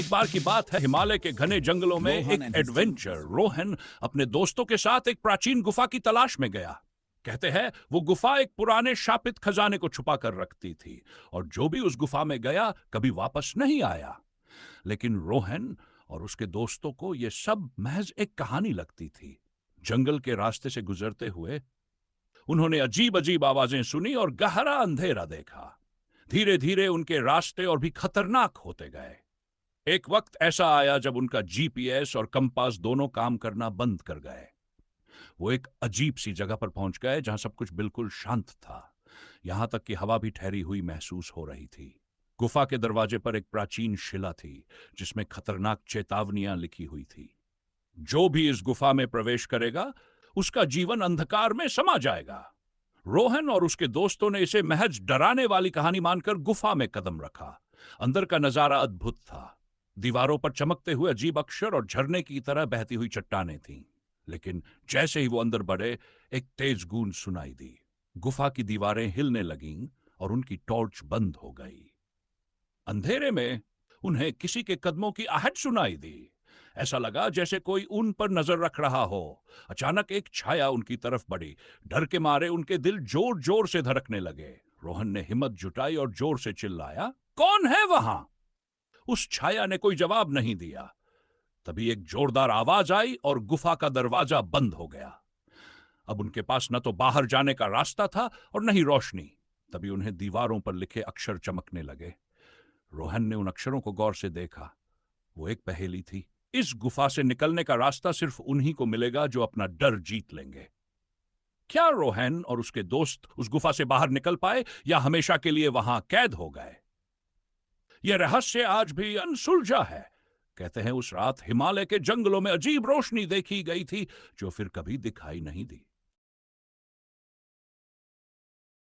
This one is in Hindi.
एक बार की बात है, हिमालय के घने जंगलों में रोहन एक and his एडवेंचर रोहन अपने दोस्तों के साथ एक प्राचीन गुफा की तलाश में गया। कहते हैं वो गुफा एक पुराने शापित खजाने को छुपा कर रखती थी और जो भी उस गुफा में गया कभी वापस नहीं आया। लेकिन रोहन और उसके दोस्तों को यह सब महज एक कहानी लगती थी। जंगल के रास्ते से गुजरते हुए उन्होंने अजीब अजीब आवाजें सुनी और गहरा अंधेरा देखा। धीरे धीरे उनके रास्ते और भी खतरनाक होते गए। एक वक्त ऐसा आया जब उनका जीपीएस और कंपास दोनों काम करना बंद कर गए। वो एक अजीब सी जगह पर पहुंच गए जहां सब कुछ बिल्कुल शांत था। यहां तक कि हवा भी ठहरी हुई महसूस हो रही थी। गुफा के दरवाजे पर एक प्राचीन शिला थी जिसमें खतरनाक चेतावनियां लिखी हुई थी। जो भी इस गुफा में प्रवेश करेगा उसका जीवन अंधकार में समा जाएगा। रोहन और उसके दोस्तों ने इसे महज डराने वाली कहानी मानकर गुफा में कदम रखा। अंदर का नजारा अद्भुत था। दीवारों पर चमकते हुए अजीब अक्षर और झरने की तरह बहती हुई चट्टानें थीं। लेकिन जैसे ही वो अंदर बढ़े एक तेज गूंज सुनाई दी। गुफा की दीवारें हिलने लगीं और उनकी टॉर्च बंद हो गई। अंधेरे में उन्हें किसी के कदमों की आहट सुनाई दी। ऐसा लगा जैसे कोई उन पर नजर रख रहा हो। अचानक एक छाया उनकी तरफ बढ़ी। डर के मारे उनके दिल जोर जोर से धड़कने लगे। रोहन ने हिम्मत जुटाई और जोर से चिल्लाया, कौन है वहां? उस छाया ने कोई जवाब नहीं दिया। तभी एक जोरदार आवाज आई और गुफा का दरवाजा बंद हो गया। अब उनके पास न तो बाहर जाने का रास्ता था और न ही रोशनी। तभी उन्हें दीवारों पर लिखे अक्षर चमकने लगे। रोहन ने उन अक्षरों को गौर से देखा। वो एक पहेली थी। इस गुफा से निकलने का रास्ता सिर्फ उन्हीं को मिलेगा जो अपना डर जीत लेंगे। क्या रोहन और उसके दोस्त उस गुफा से बाहर निकल पाए या हमेशा के लिए वहां कैद हो गए? यह रहस्य आज भी अनसुलझा है। कहते हैं उस रात हिमालय के जंगलों में अजीब रोशनी देखी गई थी जो फिर कभी दिखाई नहीं दी।